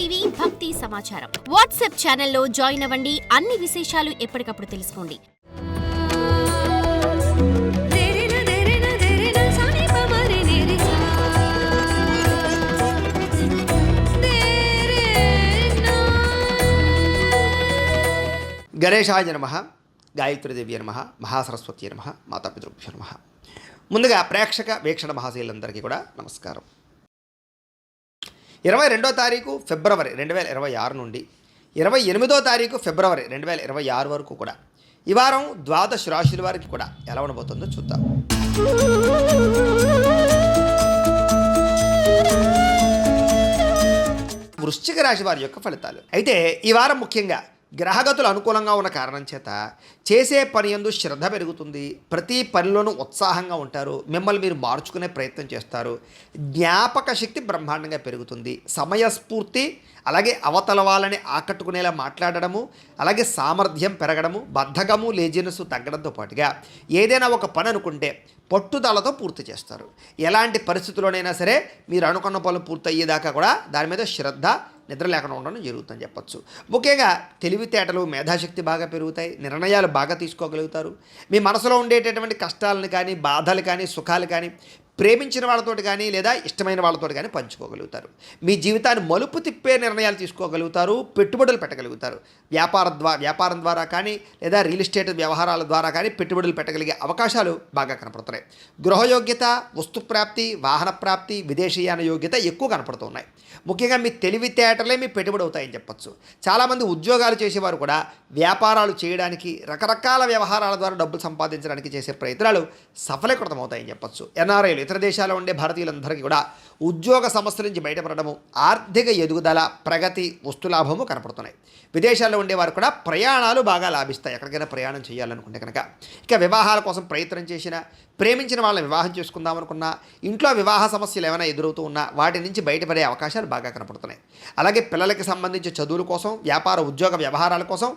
TV భక్తి సమాచారం WhatsApp ఛానల్లో జాయిన్ అవ్వండి. అన్ని విశేషాలు ఎప్పటికప్పుడు తెలుసుకోండి. గణేశాయ నమః, గాయత్రీదేవి నమః, మహాసరస్వతి నమః, మాతాపితృభ్యో నమః. ముందుగా ప్రేక్షక వీక్షణ మహాశీలందరికీ కూడా నమస్కారం. 22వ తారీఖు ఫిబ్రవరి 2026 నుండి 28వ తారీఖు ఫిబ్రవరి 2026 వరకు కూడా ఈ వారం ద్వాదశ రాశుల వారికి కూడా ఎలా ఉండబోతుందో చూద్దాం. వృశ్చిక రాశి వారి యొక్క ఫలితాలు అయితే ఈ వారం ముఖ్యంగా గ్రహగతులు అనుకూలంగా ఉన్న కారణం చేత చేసే పని యందు శ్రద్ధ పెరుగుతుంది. ప్రతి పనిలోనూ ఉత్సాహంగా ఉంటారు. మిమ్మల్ని మీరు మార్చుకునే ప్రయత్నం చేస్తారు. జ్ఞాపక శక్తి బ్రహ్మాండంగా పెరుగుతుంది. సమయస్ఫూర్తి, అలాగే అవతల వాళ్ళని ఆకట్టుకునేలా మాట్లాడడము, అలాగే సామర్థ్యం పెరగడము, బద్ధకము లేజినెస్ తగ్గడంతో పాటుగా ఏదైనా ఒక పని అనుకుంటే పట్టుదలతో పూర్తి చేస్తారు. ఎలాంటి పరిస్థితుల్లోనైనా సరే మీరు అనుకున్న పనులు పూర్తయ్యేదాకా కూడా దాని మీద శ్రద్ధ నిద్ర లేకుండా ఉండడం జరుగుతుందని చెప్పచ్చు. ముఖ్యంగా తెలివితేటలు, మేధాశక్తి బాగా పెరుగుతాయి. నిర్ణయాలు బాగా తీసుకోగలుగుతారు. మీ మనసులో ఉండేటటువంటి కష్టాలను కానీ, బాధలు కానీ, సుఖాలు కానీ ప్రేమించిన వాళ్ళతోటి కానీ లేదా ఇష్టమైన వాళ్ళతోటి కానీ పంచుకోగలుగుతారు. మీ జీవితాన్ని మలుపు తిప్పే నిర్ణయాలు తీసుకోగలుగుతారు. పెట్టుబడులు పెట్టగలుగుతారు. వ్యాపారం ద్వారా కానీ లేదా రియల్ ఎస్టేట్ వ్యవహారాల ద్వారా కానీ పెట్టుబడులు పెట్టగలిగే అవకాశాలు బాగా కనపడుతున్నాయి. గృహయోగ్యత, వస్తుప్రాప్తి, వాహన ప్రాప్తి, విదేశీయాన యోగ్యత ఎక్కువ కనపడుతున్నాయి. ముఖ్యంగా మీ తెలివితేటలే మీ పెట్టుబడి అవుతాయని చెప్పచ్చు. చాలామంది ఉద్యోగాలు చేసేవారు కూడా వ్యాపారాలు చేయడానికి, రకరకాల వ్యవహారాల ద్వారా డబ్బులు సంపాదించడానికి చేసే ప్రయత్నాలు సఫలీకృతం అవుతాయని చెప్పచ్చు. ఎన్ఆర్ఐలు, ఇతర దేశాల్లో ఉండే భారతీయులందరికీ కూడా ఉద్యోగ సమస్యల నుంచి బయటపడడము, ఆర్థిక ఎదుగుదల, ప్రగతి, వస్తులాభము కనపడుతున్నాయి. విదేశాల్లో ఉండేవారు కూడా ప్రయాణాలు బాగా లాభిస్తాయి. ఎక్కడికైనా ప్రయాణం చేయాలనుకుంటే కనుక. ఇక వివాహాల కోసం ప్రయత్నం చేసినా, ప్రేమించిన వాళ్ళని వివాహం చేసుకుందామనుకున్నా, ఇంట్లో వివాహ సమస్యలు ఏమైనా ఎదురవుతూ ఉన్నా వాటి నుంచి బయటపడే అవకాశాలు బాగా కనపడుతున్నాయి. అలాగే పిల్లలకి సంబంధించి చదువుల కోసం, వ్యాపార ఉద్యోగ వ్యవహారాల కోసం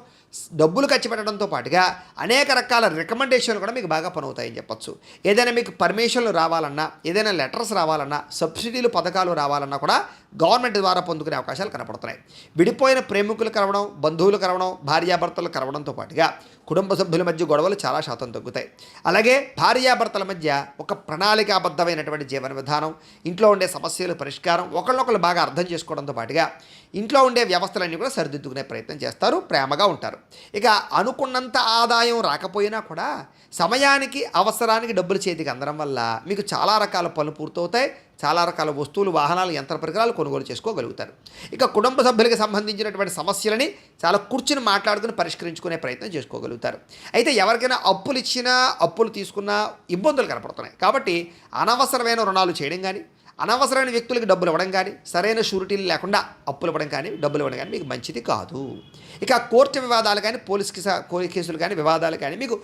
డబ్బులు ఖర్చు పెట్టడంతో పాటుగా అనేక రకాల రికమెండేషన్లు కూడా మీకు బాగా పనవుతాయని చెప్పచ్చు. ఏదైనా మీకు పర్మిషన్లు రావాలన్నా, ఏదైనా లెటర్స్ రావాలన్నా, సబ్సిడీలు పథకాలు రావాలన్నా కూడా గవర్నమెంట్ ద్వారా పొందుకునే అవకాశాలు కనపడుతున్నాయి. విడిపోయిన ప్రేమికులు కలవడం, బంధువులు కలవడం, భార్యాభర్తలు కలవడంతో పాటుగా కుటుంబ సభ్యుల మధ్య గొడవలు చాలా శాతం తగ్గుతాయి. అలాగే భార్యాభర్తల మధ్య ఒక ప్రణాళికాబద్ధమైనటువంటి జీవన విధానం, ఇంట్లో ఉండే సమస్యల పరిష్కారం, ఒకళ్ళొకళ్ళు బాగా అర్థం చేసుకోవడంతో పాటుగా ఇంట్లో ఉండే వ్యవస్థలన్నీ కూడా సరిదిద్దుకునే ప్రయత్నం చేస్తారు. ప్రేమగా ఉంటారు. ఇక అనుకున్నంత ఆదాయం రాకపోయినా కూడా సమయానికి, అవసరానికి డబ్బులు చేతికి అందడం వల్ల మీకు చాలా రకాల పనులు పూర్తవుతాయి. చాలా రకాల వస్తువులు, వాహనాలు, యంత్ర పరికరాలు కొనుగోలు చేసుకోగలుగుతారు. ఇక కుటుంబ సభ్యులకి సంబంధించినటువంటి సమస్యలని చాలా కూర్చుని మాట్లాడుకుని పరిష్కరించుకునే ప్రయత్నం చేసుకోగలుగుతారు. అయితే ఎవరికైనా అప్పులు ఇచ్చినా, అప్పులు తీసుకున్నా ఇబ్బందులు కనపడుతున్నాయి. కాబట్టి అనవసరమైన రుణాలు చేయడం కానీ, అనవసరమైన వ్యక్తులకు డబ్బులు ఇవ్వడం కానీ, సరైన షూరిటీలు లేకుండా అప్పులు ఇవ్వడం కానీ, డబ్బులు ఇవ్వడం కానీ మీకు మంచిది కాదు. ఇక కోర్టు వివాదాలు కానీ, పోలీస్ కేసులు కానీ, వివాదాలు కానీ మీకు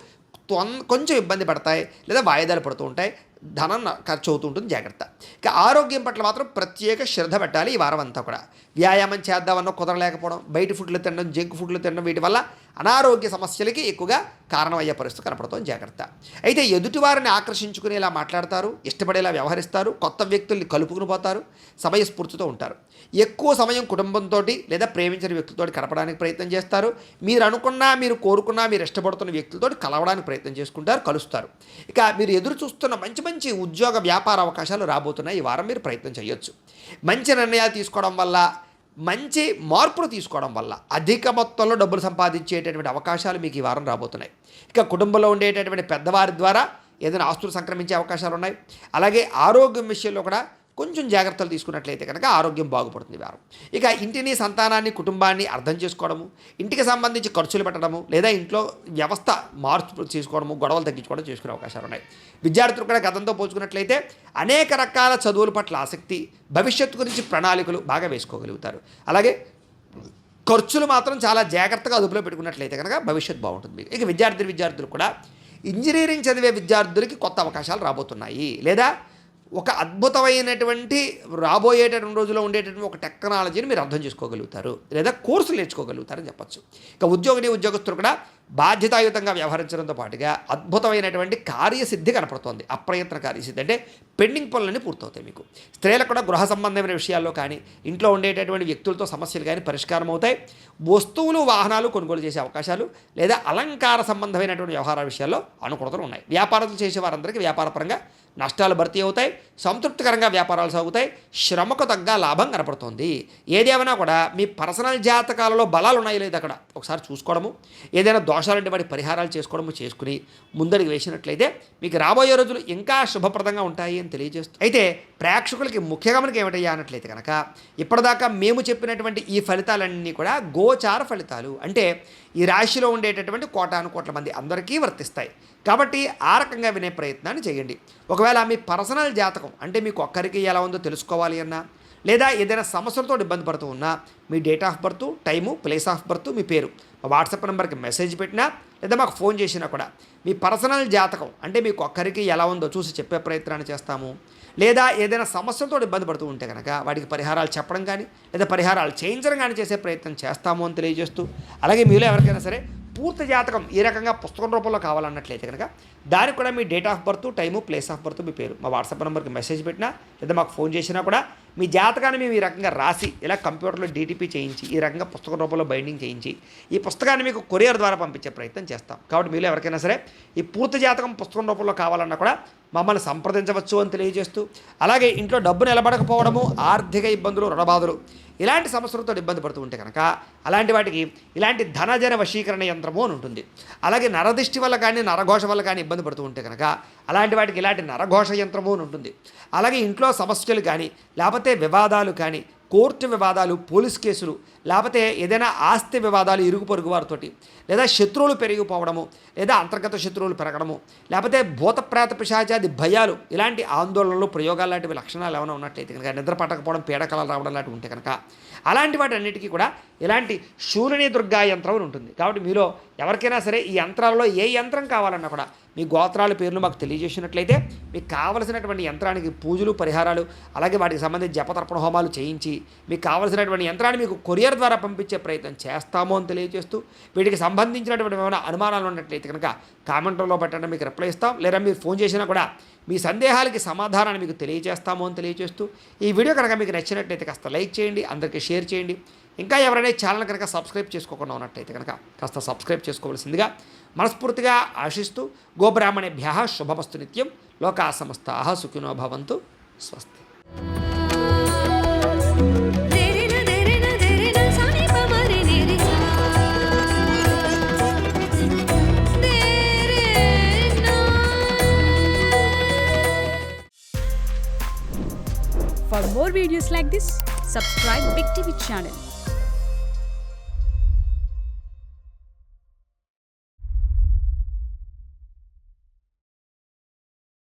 కొంచెం ఇబ్బంది పడతాయి లేదా వాయిదాలు పడుతూ ఉంటాయి. ధనం ఖర్చు అవుతూ ఉంటుంది. జాగ్రత్త. ఇక ఆరోగ్యం పట్ల మాత్రం ప్రత్యేక శ్రద్ధ పెట్టాలి. ఈ వారం అంతా కూడా వ్యాయామం చేద్దామన్నా కుదరలేకపోవడం, బయట ఫుడ్లు తినడం, జంక్ ఫుడ్లు తినడం, వీటి వల్ల అనారోగ్య సమస్యలకి ఎక్కువగా కారణమయ్యే పరిస్థితి కనపడుతుంది. జాగ్రత్త. అయితే ఎదుటివారిని ఆకర్షించుకునేలా మాట్లాడతారు, ఇష్టపడేలా వ్యవహరిస్తారు, కొత్త వ్యక్తుల్ని కలుపుకుని పోతారు, సమయస్ఫూర్తితో ఉంటారు. ఎక్కువ సమయం కుటుంబంతో లేదా ప్రేమించిన వ్యక్తులతో గడపడానికి ప్రయత్నం చేస్తారు. మీరు అనుకున్నా, మీరు కోరుకున్నా, మీరు ఇష్టపడుతున్న వ్యక్తులతో కలవడానికి ప్రయత్నం చేసుకుంటారు, కలుస్తారు. ఇక మీరు ఎదురు చూస్తున్న మంచి మంచి ఉద్యోగ వ్యాపార అవకాశాలు రాబోతున్నాయి. ఈ వారం మీరు ప్రయత్నం చేయొచ్చు. మంచి నిర్ణయాలు తీసుకోవడం వల్ల, మంచి మార్పులు తీసుకోవడం వల్ల అధిక మొత్తంలో డబ్బులు సంపాదించేటటువంటి అవకాశాలు మీకు ఈ వారం రాబోతున్నాయి. ఇక కుటుంబంలో ఉండేటటువంటి పెద్దవారి ద్వారా ఏదైనా ఆస్తులు సంక్రమించే అవకాశాలు ఉన్నాయి. అలాగే ఆరోగ్యం విషయంలో కూడా కొంచెం జాగ్రత్తలు తీసుకున్నట్లయితే కనుక ఆరోగ్యం బాగుపడుతుంది వారం. ఇక ఇంటిని, సంతానాన్ని, కుటుంబాన్ని అర్థం చేసుకోవడము, ఇంటికి సంబంధించి ఖర్చులు పెట్టడము లేదా ఇంట్లో వ్యవస్థ మార్పు చేసుకోవడము, గొడవలు తగ్గించుకోవడం చేసుకునే అవకాశాలు ఉన్నాయి. విద్యార్థులు కూడా గతంతో పోల్చుకున్నట్లయితే అనేక రకాల చదువుల పట్ల ఆసక్తి, భవిష్యత్తు గురించి ప్రణాళికలు బాగా వేసుకోగలుగుతారు. అలాగే ఖర్చులు మాత్రం చాలా జాగ్రత్తగా అదుపులో పెట్టుకున్నట్లయితే కనుక భవిష్యత్తు బాగుంటుంది. ఇక విద్యార్థులు కూడా ఇంజనీరింగ్ చదివే విద్యార్థులకి కొత్త అవకాశాలు రాబోతున్నాయి. లేదా ఒక అద్భుతమైనటువంటి రాబోయేటటువంటి రోజుల్లో ఉండేటటువంటి ఒక టెక్నాలజీని మీరు అర్థం చేసుకోగలుగుతారు, లేదా కోర్సులు నేర్చుకోగలుగుతారని చెప్పచ్చు. ఇక ఉద్యోగస్తులు కూడా బాధ్యతాయుతంగా వ్యవహరించడంతో పాటుగా అద్భుతమైనటువంటి కార్యసిద్ధి కనపడుతోంది. అప్రయత్న కార్యసిద్ధి అంటే పెండింగ్ పనులన్నీ పూర్తవుతాయి. మీకు స్త్రీలకు కూడా గృహ సంబంధమైన విషయాల్లో కానీ, ఇంట్లో ఉండేటటువంటి వ్యక్తులతో సమస్యలు కానీ పరిష్కారం అవుతాయి. వస్తువులు వాహనాలు కొనుగోలు చేసే అవకాశాలు, లేదా అలంకార సంబంధమైనటువంటి వ్యవహారాల విషయాల్లో అనుకూలతలు ఉన్నాయి. వ్యాపారాలు చేసే వారందరికీ వ్యాపారపరంగా నష్టాలు భర్తీ అవుతాయి, సంతృప్తికరంగా వ్యాపారాలు సాగుతాయి, శ్రమకు తగ్గ లాభం కనపడుతుంది. ఏదేమైనా కూడా మీ పర్సనల్ జాతకాలలో బలాలు ఉన్నాయి లేదు అక్కడ ఒకసారి చూసుకోవడము, ఏదైనా దోషాలంటే వాటి పరిహారాలు చేసుకోవడము చేసుకుని ముందడికి వేసినట్లయితే మీకు రాబోయే రోజులు ఇంకా శుభప్రదంగా ఉంటాయి అని తెలియజేస్తూ, అయితే ప్రేక్షకులకి ముఖ్యంగా మనకి ఏమిటయ్యా అన్నట్లయితే కనుక ఇప్పటిదాకా మేము చెప్పినటువంటి ఈ ఫలితాలన్నీ కూడా గోచార ఫలితాలు, అంటే ఈ రాశిలో ఉండేటటువంటి కోటాను కోట్ల మంది అందరికీ వర్తిస్తాయి. కాబట్టి ఆ రకంగా వినే ప్రయత్నాన్ని చేయండి. ఒకవేళ మీ పర్సనల్ జాతకం అంటే మీకు ఒక్కరికి ఎలా ఉందో తెలుసుకోవాలి అన్నా, లేదా ఏదైనా సమస్యలతో ఇబ్బంది పడుతూ ఉన్నా మీ date of birth, time, place of birth, మీ పేరు మా వాట్సాప్ నెంబర్కి మెసేజ్ పెట్టినా లేదా మాకు ఫోన్ చేసినా కూడా మీ పర్సనల్ జాతకం అంటే మీకు ఒక్కరికి ఎలా ఉందో చూసి చెప్పే ప్రయత్నాన్ని చేస్తాము. లేదా ఏదైనా సమస్యలతో ఇబ్బంది పడుతూ ఉంటే కనుక వాటికి పరిహారాలు చెప్పడం కానీ లేదా పరిహారాలు చేయించడం కానీ చేసే ప్రయత్నం చేస్తాము అని తెలియజేస్తూ, అలాగే మీలో ఎవరికైనా సరే పూర్తి జాతకం ఈ రకంగా పుస్తకం రూపంలో కావాలన్నట్లయితే కనుక దానికి కూడా మీ date of birth, time, place of birth, మీ పేరు మా వాట్సాప్ నెంబర్కి మెసేజ్ పెట్టినా లేదా మాకు ఫోన్ చేసినా కూడా మీ జాతకాన్ని మేము ఈ రకంగా రాసి ఇలా కంప్యూటర్లో డీటీపీ చేయించి ఈ రకంగా పుస్తకం రూపంలో బైండింగ్ చేయించి ఈ పుస్తకాన్ని మీకు కొరియర్ ద్వారా పంపించే ప్రయత్నం చేస్తాం. కాబట్టి మీలో ఎవరికైనా సరే ఈ పూర్తి జాతకం పుస్తకం రూపంలో కావాలన్నా కూడా మమ్మల్ని సంప్రదించవచ్చు అని తెలియజేస్తూ, అలాగే ఇంట్లో డబ్బు నిలబడకపోవడము, ఆర్థిక ఇబ్బందులు, రుణబాధలు ఇలాంటి సమస్యలతో ఇబ్బంది పడుతూ ఉంటే కనుక అలాంటి వాటికి ఇలాంటి ధనజన వశీకరణ యంత్రము అని ఉంటుంది. అలాగే నరదిష్టి వల్ల కానీ నరఘోష వల్ల కానీ ఇబ్బంది పడుతూ ఉంటే కనుక అలాంటి వాటికి ఇలాంటి నరఘోష యంత్రము అని ఉంటుంది. అలాగే ఇంట్లో సమస్యలు కానీ లేకపోతే వివాదాలు కానీ, కోర్టు వివాదాలు, పోలీస్ కేసులు, లేకపోతే ఏదైనా ఆస్తి వివాదాలు ఇరుగు పొరుగు వారితోటి, లేదా శత్రువులు పెరిగిపోవడము, లేదా అంతర్గత శత్రువులు పెరగడము, లేకపోతే భూతప్రేత పిశాచాది భయాలు, ఇలాంటి ఆందోళనలు, ప్రయోగాలు లాంటివి లక్షణాలు ఏమైనా ఉన్నట్లయితే కనుక, నిద్ర పట్టకపోవడం, పీడకలలు రావడం లాంటివి ఉంటే కనుక అలాంటి వాటి అన్నిటికీ కూడా ఇలాంటి శూలిని దుర్గా యంత్రం ఉంటుంది. కాబట్టి మీలో ఎవరికైనా సరే ఈ యంత్రాలలో ఏ యంత్రం కావాలన్నా కూడా మీ గోత్రాల పేర్లు మాకు తెలియజేసినట్లయితే మీకు కావలసినటువంటి యంత్రానికి పూజలు, పరిహారాలు, అలాగే వాటికి సంబంధించి జపతర్పణ హోమాలు చేయించి మీకు కావలసినటువంటి యంత్రాన్ని మీకు కొరియర్ ద్వారా పంపించే ప్రయత్నం చేస్తాము అని తెలియజేస్తూ, వీటికి సంబంధించినటువంటి ఏమైనా అనుమానాలు ఉన్నట్లయితే కనుక కామెంట్లో పెట్టండి, మీకు రిప్లై ఇస్తాం. లేదా మీరు ఫోన్ చేసినా కూడా మీ సందేహాలకి సమాధానాన్ని మీకు తెలియజేస్తాము అని తెలియజేస్తూ, ఈ వీడియో కనుక మీకు నచ్చినట్లయితే కాస్త లైక్ చేయండి, అందరికీ షేర్ చేయండి. ఇంకా ఎవరైనా ఛానల్ కనుక సబ్స్క్రైబ్ చేసుకోకుండా ఉన్నట్లయితే కనుక కాస్త సబ్స్క్రైబ్ చేసుకోవాల్సిందిగా మనస్ఫూర్తిగా ఆశిస్తూ, గోబ్రాహ్మణేభ్యః శుభమస్తు నిత్యం, లోకా సమస్తాః సుఖినో భవంతు, స్వస్తి. For more videos like this, subscribe Big TV channel.